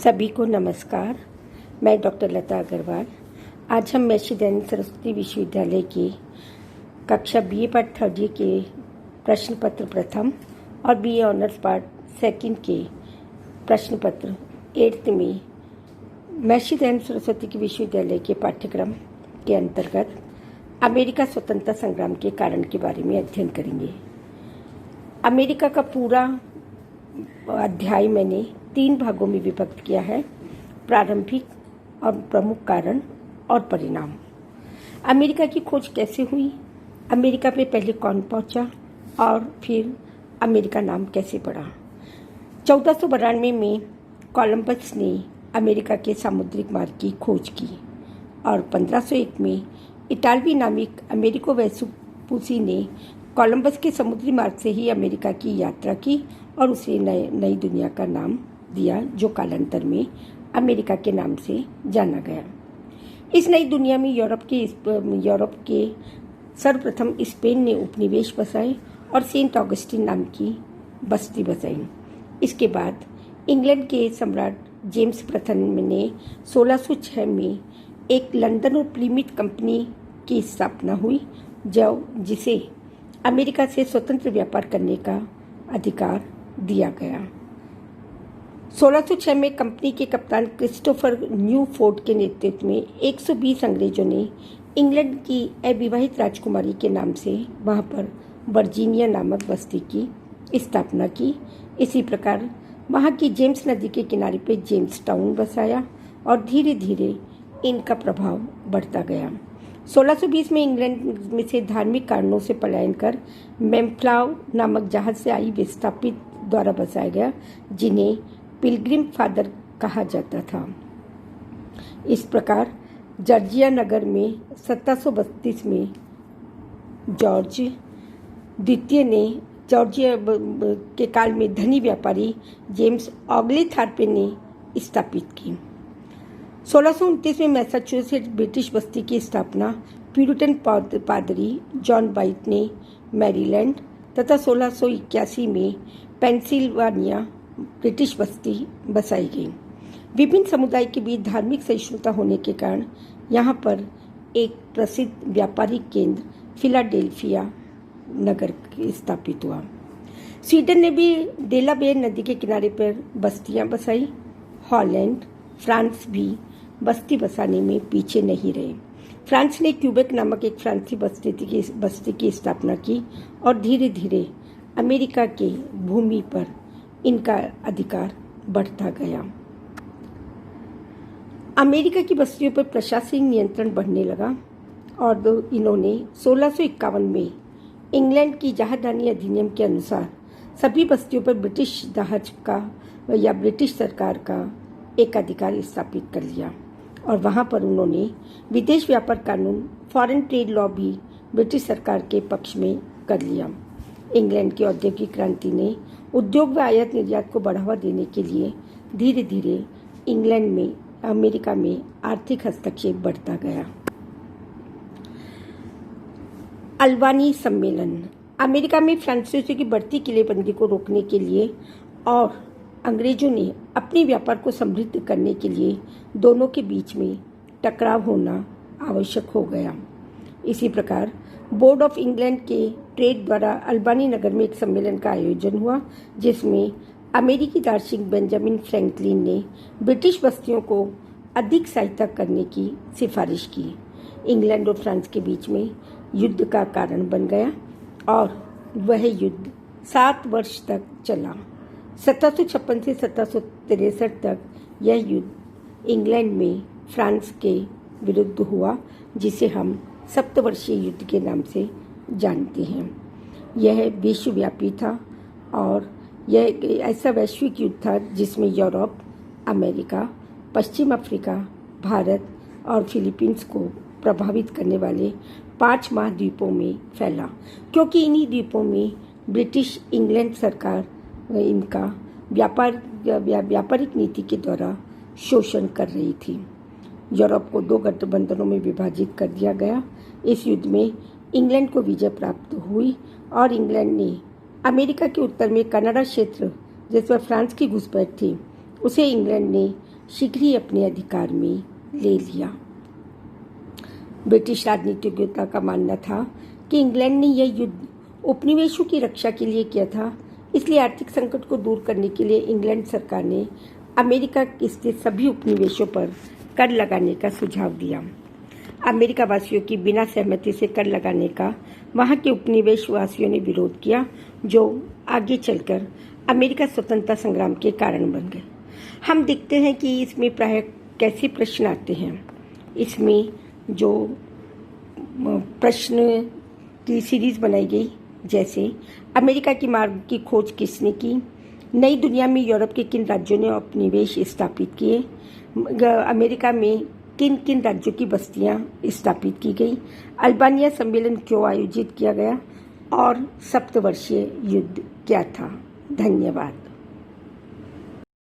सभी को नमस्कार। मैं डॉक्टर लता अग्रवाल। आज हम महर्षि दयानंद सरस्वती विश्वविद्यालय की कक्षा बीए पार्ट 3 के प्रश्न पत्र प्रथम और बीए ऑनर्स पार्ट 2 के प्रश्न पत्र 8th में महर्षि दयानंद सरस्वती के विश्वविद्यालय के पाठ्यक्रम के अंतर्गत अमेरिका स्वतंत्रता संग्राम के कारण के बारे में अध्ययन करेंगे। अमेरिका का पूरा अध्याय मैंने 3 भागों में विभक्त किया है: प्रारंभिक और प्रमुख कारण और परिणाम। अमेरिका की खोज कैसे हुई, अमेरिका पे पहले कौन पहुंचा और फिर अमेरिका नाम कैसे पड़ा। 1492 में कोलंबस ने अमेरिका के सामुद्रिक मार्ग की खोज की और 1501 में इटालवी नाविक अमेरिको वेसुपुसी ने कोलंबस के समुद्री मार्ग से ही अमेरिका की यात्रा की और उसे नई दुनिया का नाम दिया, जो कालांतर में अमेरिका के नाम से जाना गया। इस नई दुनिया में यूरोप के सर्वप्रथम स्पेन ने उपनिवेश बसाए और सेंट ऑगस्टिन नाम की बस्ती बसाई। इसके बाद इंग्लैंड के सम्राट जेम्स प्रथम ने 1606 में एक लंदन और प्लीमिथ कंपनी की स्थापना हुई, जिसे अमेरिका से स्वतंत्र व्यापार करने का अधिकार दिया गया। 1606 में कंपनी के कप्तान क्रिस्टोफर न्यूफोर्ड के नेतृत्व में 120 अंग्रेजों ने इंग्लैंड की अविवाहित राजकुमारी के नाम से वहां पर वर्जीनिया नामक बस्ती की स्थापना की। इसी प्रकार वहां की जेम्स नदी के किनारे पे जेम्स टाउन बसाया और धीरे धीरे इनका प्रभाव बढ़ता गया। 1620 में इंग्लैंड में से धार्मिक कारणों से पलायन कर मेम्फ्लाउ नामक जहाज से आई विस्थापित द्वारा बसाया गया, जिन्हें पिलग्रिम फादर कहा जाता था। इस प्रकार जॉर्जिया नगर में 1732 में जॉर्ज द्वितीय ने जॉर्जिया के काल में धनी व्यापारी जेम्स ऑगलेथॉर्पे ने स्थापित की। 1629 में मैसाचुसेट्स ब्रिटिश बस्ती की स्थापना प्यूरिटन पादरी जॉन बाइट ने मैरीलैंड तथा 1681 में पेंसिल्वानिया ब्रिटिश बस्ती बसाई गई। विभिन्न समुदाय के बीच धार्मिक सहिष्णुता होने के कारण यहाँ पर एक प्रसिद्ध व्यापारिक केंद्र फिलाडेल्फिया नगर स्थापित हुआ। स्वीडन ने भी डेलावेयर नदी के किनारे पर बस्तियां बसाई। हॉलैंड, फ्रांस भी बस्ती बसाने में पीछे नहीं रहे। फ्रांस ने क्यूबेक नामक एक फ्रांसीसी बस्ती की स्थापना की और धीरे धीरे अमेरिका के भूमि पर इनका अधिकार बढ़ता गया। अमेरिका की बस्तियों पर प्रशासनिक नियंत्रण बढ़ने लगा और इन्होंने 1651 में इंग्लैंड की जहाजरानी अधिनियम के अनुसार सभी बस्तियों पर ब्रिटिश जहाज का या ब्रिटिश सरकार का एक अधिकार स्थापित कर लिया और वहां पर उन्होंने विदेश व्यापार कानून फॉरेन ट्रेड लॉ भी ब्रिटिश सरकार के पक्ष में कर लिया। इंग्लैंड की औद्योगिक क्रांति ने उद्योग व आयात निर्यात को बढ़ावा देने के लिए धीरे धीरे इंग्लैंड में अमेरिका में आर्थिक हस्तक्षेप बढ़ता गया। अल्बानी सम्मेलन अमेरिका में फ्रांसीसियों की बढ़ती किलेबंदी को रोकने के लिए और अंग्रेजों ने अपने व्यापार को समृद्ध करने के लिए दोनों के बीच में टकराव होना आवश्यक हो गया। इसी प्रकार बोर्ड ऑफ इंग्लैंड के ट्रेड द्वारा अल्बानी नगर में एक सम्मेलन का आयोजन हुआ, जिसमें अमेरिकी दार्शनिक बेंजामिन फ्रैंकलिन ने ब्रिटिश बस्तियों को अधिक सहायता करने की सिफारिश की। इंग्लैंड और फ्रांस के बीच में युद्ध का कारण बन गया और वह युद्ध 7 वर्ष तक चला। 1756 से 1763 तक यह युद्ध इंग्लैंड में फ्रांस के विरुद्ध हुआ, जिसे हम सप्तवर्षीय युद्ध के नाम से जानते हैं। यह विश्वव्यापी था और यह एक ऐसा वैश्विक युद्ध था जिसमें यूरोप, अमेरिका, पश्चिम अफ्रीका, भारत और फिलीपींस को प्रभावित करने वाले 5 महाद्वीपों में फैला, क्योंकि इन्हीं द्वीपों में ब्रिटिश इंग्लैंड सरकार इनका व्यापारिक नीति के द्वारा शोषण कर रही थी। यूरोप को 2 गठबंधनों में विभाजित कर दिया गया। इस युद्ध में इंग्लैंड को विजय प्राप्त हुई और इंग्लैंड ने अमेरिका के उत्तर में कनाडा क्षेत्र जिस पर फ्रांस की घुसपैठ थी, उसे इंग्लैंड ने शीघ्र ही अपने अधिकार में ले लिया। ब्रिटिश राजनीतिज्ञों का मानना था कि इंग्लैंड ने यह युद्ध उपनिवेशों की रक्षा के लिए किया था, इसलिए आर्थिक संकट को दूर करने के लिए इंग्लैंड सरकार ने अमेरिका के स्थित सभी उपनिवेशों पर कर लगाने का सुझाव दिया। अमेरिका वासियों की बिना सहमति से कर लगाने का वहां के उपनिवेश वासियों ने विरोध किया, जो आगे चलकर अमेरिका स्वतंत्रता संग्राम के कारण बन गए। हम देखते हैं कि इसमें प्राय कैसे प्रश्न आते हैं। इसमें जो प्रश्न की सीरीज बनाई गई, जैसे अमेरिका की मार्ग की खोज किसने की, नई दुनिया में यूरोप के किन राज्यों ने उपनिवेश स्थापित किए, अमेरिका में किन किन राज्यों की बस्तियां स्थापित की गई, अल्बानिया सम्मेलन क्यों आयोजित किया गया और सप्तवर्षीय युद्ध क्या था। धन्यवाद।